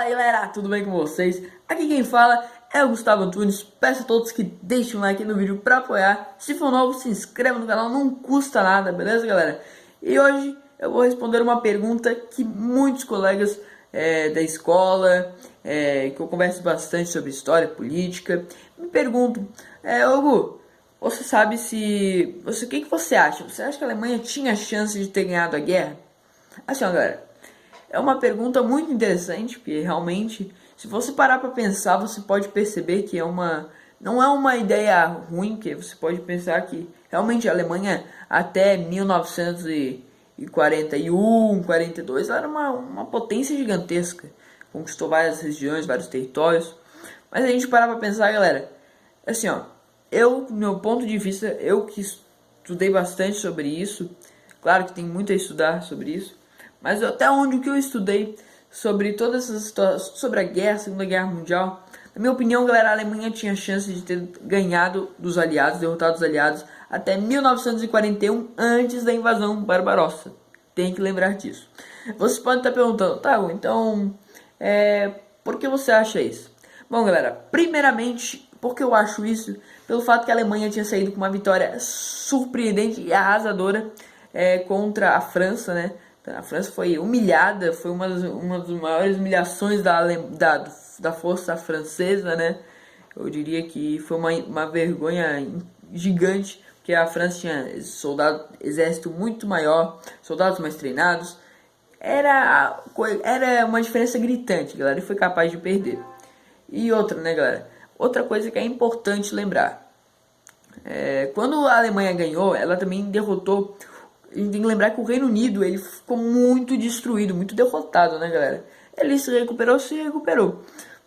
Fala aí, galera, tudo bem com vocês? Aqui quem fala é o Gustavo Antunes. Peço a todos que deixem um like no vídeo para apoiar. Se for novo, se inscreva no canal, não custa nada, beleza, galera? E hoje eu vou responder uma pergunta que muitos colegas da escola, que eu converso bastante sobre história, política, me perguntam: Hugo, você sabe se... o que você acha? Você acha que a Alemanha tinha chance de ter ganhado a guerra? Assim, ó, galera, é uma pergunta muito interessante, porque realmente, se você parar para pensar, você pode perceber que não é uma ideia ruim, que você pode pensar que realmente a Alemanha até 1941, 42, ela era uma potência gigantesca, conquistou várias regiões, vários territórios. Mas a gente parar para pensar, galera, assim, ó, do meu ponto de vista, eu que estudei bastante sobre isso, claro que tem muito a estudar sobre isso, mas até onde o que eu estudei sobre todas essas situações, sobre a guerra, Segunda Guerra Mundial, na minha opinião, galera, a Alemanha tinha chance de ter ganhado dos aliados, derrotado os aliados, até 1941, antes da invasão Barbarossa. Tem que lembrar disso. Vocês podem estar perguntando, tá, então, por que você acha isso? Bom, galera, primeiramente, porque eu acho isso, pelo fato que a Alemanha tinha saído com uma vitória surpreendente e arrasadora contra a França, né? A França foi humilhada, foi uma das maiores humilhações da força francesa, né? Eu diria que foi uma vergonha gigante, porque a França tinha exército muito maior, soldados mais treinados. Era uma diferença gritante, galera, e foi capaz de perder. E outra, né, galera? Outra coisa que é importante lembrar. Quando a Alemanha ganhou, ela também derrotou... A gente tem que lembrar que o Reino Unido, ele ficou muito destruído, muito derrotado, né, galera? Ele se recuperou.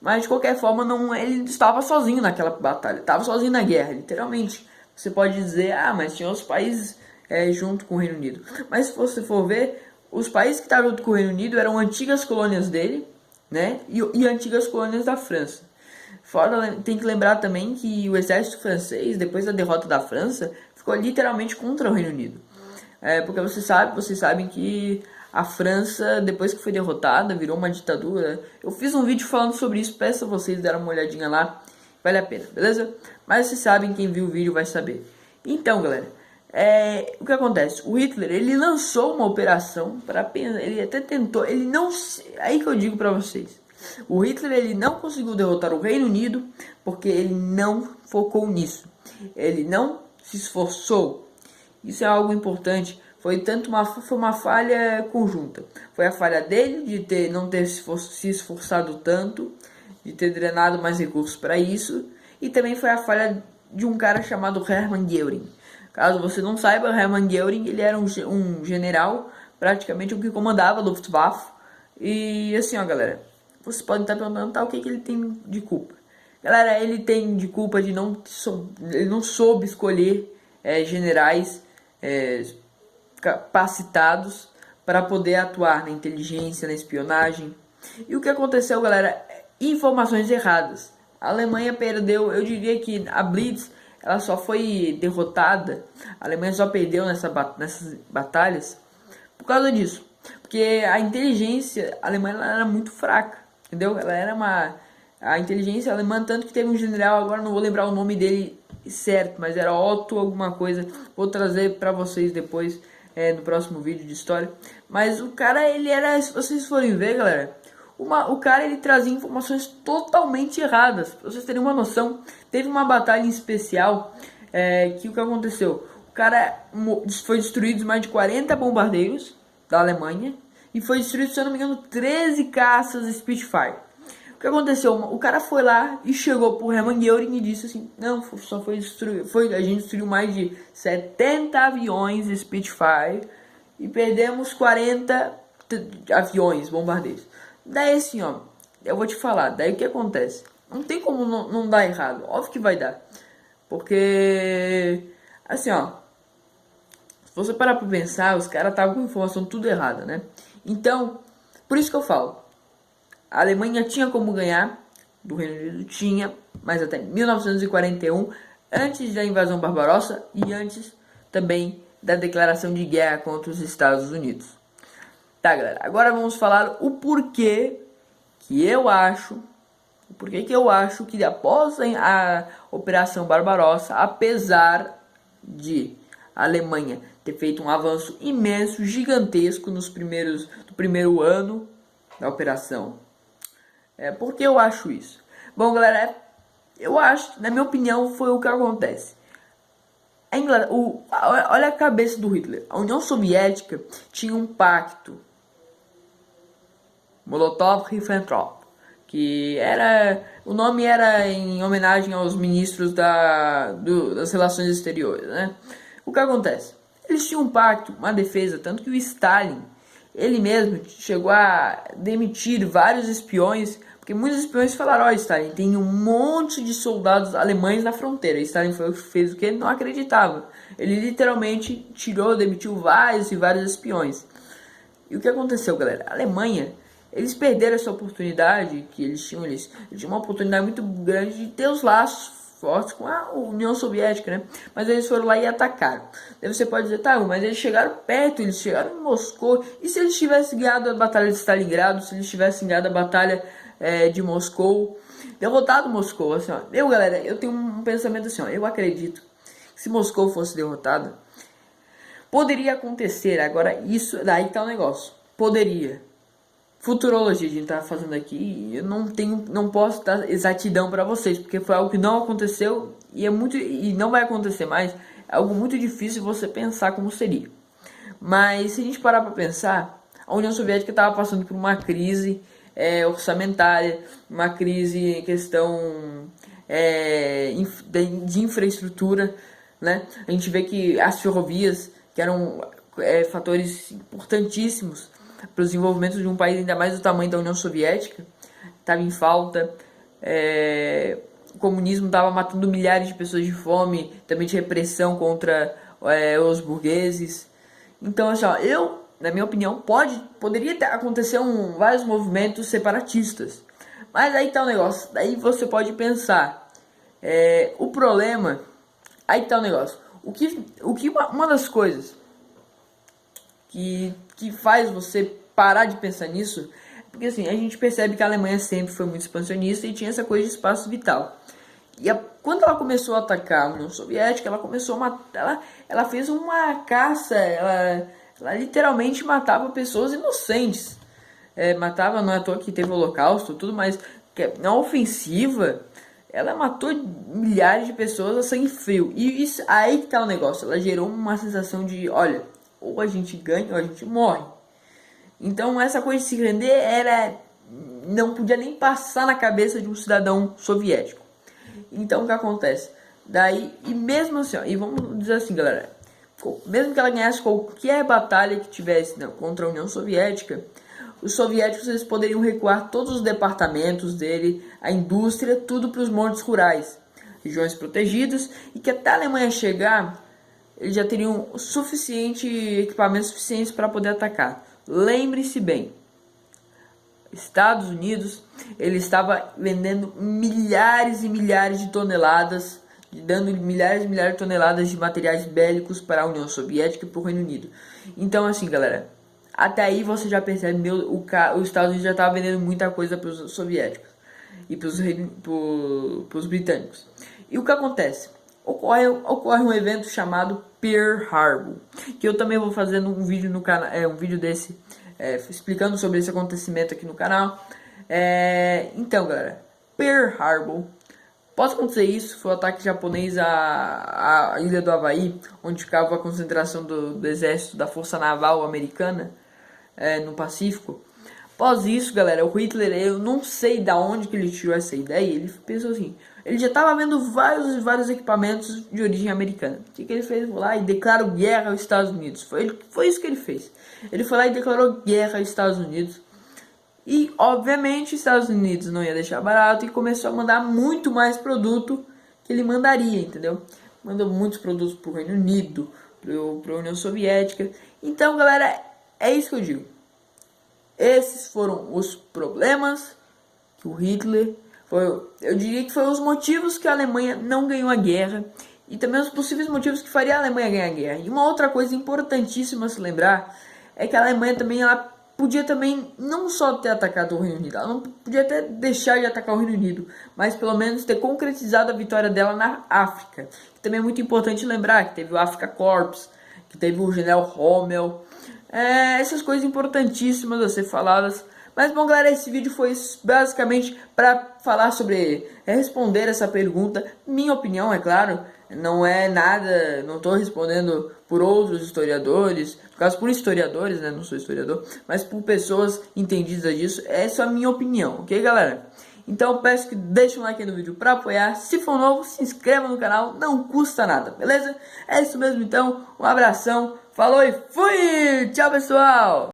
Mas, de qualquer forma, ele estava sozinho naquela batalha. Estava sozinho na guerra, literalmente. Você pode dizer, mas tinha outros países junto com o Reino Unido. Mas, se você for ver, os países que estavam junto com o Reino Unido eram antigas colônias dele, né? E antigas colônias da França. Fora, tem que lembrar também que o exército francês, depois da derrota da França, ficou literalmente contra o Reino Unido. Porque vocês sabem que a França, depois que foi derrotada, virou uma ditadura. Eu fiz um vídeo falando sobre isso, peço a vocês darem uma olhadinha lá, vale a pena, beleza? Mas vocês sabem, quem viu o vídeo vai saber. Então, galera, o que acontece? O Hitler, ele lançou uma operação para pensar, ele até tentou, aí que eu digo para vocês. O Hitler, ele não conseguiu derrotar o Reino Unido porque ele não focou nisso. Ele não se esforçou. Isso é algo importante. Foi uma falha conjunta. Foi a falha dele de não ter se esforçado tanto, de ter drenado mais recursos para isso, e também foi a falha de um cara chamado Hermann Göring. Caso você não saiba, Hermann Göring, ele era um general, praticamente o que comandava a Luftwaffe. E assim, ó, galera, vocês podem estar perguntando, o que ele tem de culpa? Galera, ele tem de culpa de ele não soube escolher generais capacitados para poder atuar na inteligência, na espionagem. E o que aconteceu, galera? Informações erradas. A Alemanha perdeu, eu diria que a Blitz, ela só foi derrotada, a Alemanha só perdeu nessas batalhas por causa disso. Porque a inteligência alemã era muito fraca, entendeu? A inteligência alemã, tanto que teve um general, agora não vou lembrar o nome dele certo, mas era Otto alguma coisa, vou trazer para vocês depois no próximo vídeo de história. Mas o cara, ele era, se vocês forem ver, galera, o cara, ele trazia informações totalmente erradas. Pra vocês terem uma noção, teve uma batalha em especial que o que aconteceu? O cara foi destruído mais de 40 bombardeiros da Alemanha e foi destruído, se eu não me engano, 13 caças Spitfire. O que aconteceu? O cara foi lá e chegou pro Hermann Göring e disse assim: não, só foi destruído, a gente destruiu mais de 70 aviões Spitfire e perdemos 40 aviões bombardeiros. Daí assim, ó, eu vou te falar, daí o que acontece? Não tem como não dar errado, óbvio que vai dar. Porque, assim, ó, se você parar pra pensar, os caras estavam com informação tudo errada, né? Então, por isso que eu falo, a Alemanha tinha como ganhar do Reino Unido, tinha, mas até 1941, antes da invasão Barbarossa e antes também da declaração de guerra contra os Estados Unidos. Tá, galera, agora vamos falar o porquê que eu acho, por que eu acho que após a Operação Barbarossa, apesar de a Alemanha ter feito um avanço imenso, gigantesco no primeiro ano da operação. Por que eu acho isso? Bom, galera, eu acho, na minha opinião, foi o que acontece. Olha a cabeça do Hitler. A União Soviética tinha um pacto, Molotov-Ribbentrop, que o nome era em homenagem aos ministros das relações exteriores, né? O que acontece? Eles tinham um pacto, uma defesa, tanto que o Stalin, ele mesmo chegou a demitir vários espiões, porque muitos espiões falaram: ó, Stalin, tem um monte de soldados alemães na fronteira. E Stalin fez o que ele não acreditava. Ele literalmente demitiu vários e vários espiões. E o que aconteceu, galera? A Alemanha, eles perderam essa oportunidade que eles tinham uma oportunidade muito grande de ter os laços fortes com a União Soviética, né? Mas eles foram lá e atacaram. Daí você pode dizer: tá, mas eles chegaram perto, eles chegaram em Moscou. E se eles tivessem ganhado a Batalha de Stalingrado, se eles tivessem ganhado a Batalha de Moscou, derrotado Moscou, assim, ó. Galera, eu tenho um pensamento assim, ó. Eu acredito que se Moscou fosse derrotada, poderia acontecer. Agora, isso daí tá o negócio. Poderia. Futurologia a gente tá fazendo aqui, eu não posso dar exatidão para vocês, porque foi algo que não aconteceu e não vai acontecer mais. É algo muito difícil você pensar como seria. Mas se a gente parar para pensar, a União Soviética estava passando por uma crise orçamentária, uma crise em questão de infraestrutura, né? A gente vê que as ferrovias, que eram fatores importantíssimos para o desenvolvimento de um país ainda mais do tamanho da União Soviética, estava em falta. O comunismo estava matando milhares de pessoas de fome, também de repressão contra os burgueses. Então, assim, ó, na minha opinião, poderia acontecer vários movimentos separatistas. Mas aí tá o negócio, daí você pode pensar, o problema, aí tá o negócio, uma das coisas que faz você parar de pensar nisso, porque assim, a gente percebe que a Alemanha sempre foi muito expansionista e tinha essa coisa de espaço vital. E quando ela começou a atacar a União Soviética, ela fez uma caça, ela literalmente matava pessoas inocentes. Matava, não é à toa que teve o Holocausto, tudo, mas na ofensiva, ela matou milhares de pessoas a sangue frio. E isso, aí que tá o negócio, ela gerou uma sensação de, olha, ou a gente ganha ou a gente morre. Então essa coisa de se render não podia nem passar na cabeça de um cidadão soviético. Então o que acontece? Daí, e mesmo assim, ó, e vamos dizer assim, galera, mesmo que ela ganhasse qualquer batalha que tivesse contra a União Soviética, os soviéticos eles poderiam recuar todos os departamentos dele, a indústria, tudo para os montes rurais, regiões protegidas, e que até a Alemanha chegar, eles já teriam equipamentos suficientes para poder atacar. Lembre-se bem, Estados Unidos, ele estava vendendo milhares e milhares de toneladas, dando milhares e milhares de toneladas de materiais bélicos para a União Soviética e para o Reino Unido. Então, assim, galera, até aí você já percebe, os Estados Unidos já estava vendendo muita coisa para os soviéticos e para os britânicos. E o que acontece? Ocorre um evento chamado Pearl Harbor, que eu também vou fazendo um vídeo no canal, um vídeo desse explicando sobre esse acontecimento aqui no canal. Então, galera, Pearl Harbor, pode acontecer isso, foi o ataque japonês à ilha do Havaí, onde ficava a concentração do exército da Força Naval Americana no Pacífico. Após isso, galera, o Hitler, eu não sei da onde que ele tirou essa ideia, ele pensou assim, ele já estava vendo vários equipamentos de origem americana. O que ele fez? Foi lá e declarou guerra aos Estados Unidos. Foi isso que ele fez. Ele foi lá e declarou guerra aos Estados Unidos. E, obviamente, os Estados Unidos não ia deixar barato e começou a mandar muito mais produto que ele mandaria, entendeu? Mandou muitos produtos para o Reino Unido, para a União Soviética. Então, galera, é isso que eu digo. Esses foram os problemas que o Hitler... eu diria que foram os motivos que a Alemanha não ganhou a guerra. E também os possíveis motivos que faria a Alemanha ganhar a guerra. E uma outra coisa importantíssima a se lembrar é que a Alemanha também podia também não só ter atacado o Reino Unido, ela não podia até deixar de atacar o Reino Unido, mas pelo menos ter concretizado a vitória dela na África. Que também é muito importante lembrar que teve o Afrika Korps, que teve o General Rommel, essas coisas importantíssimas a ser faladas. Mas bom, galera, esse vídeo foi basicamente para falar sobre, responder essa pergunta, minha opinião, é claro, não é nada, não estou respondendo por outros historiadores, no caso por historiadores, né, não sou historiador, mas por pessoas entendidas disso, essa é a minha opinião, ok, galera? Então peço que deixe um like aí no vídeo para apoiar, se for novo, se inscreva no canal, não custa nada, beleza? É isso mesmo então, um abração, falou e fui! Tchau, pessoal!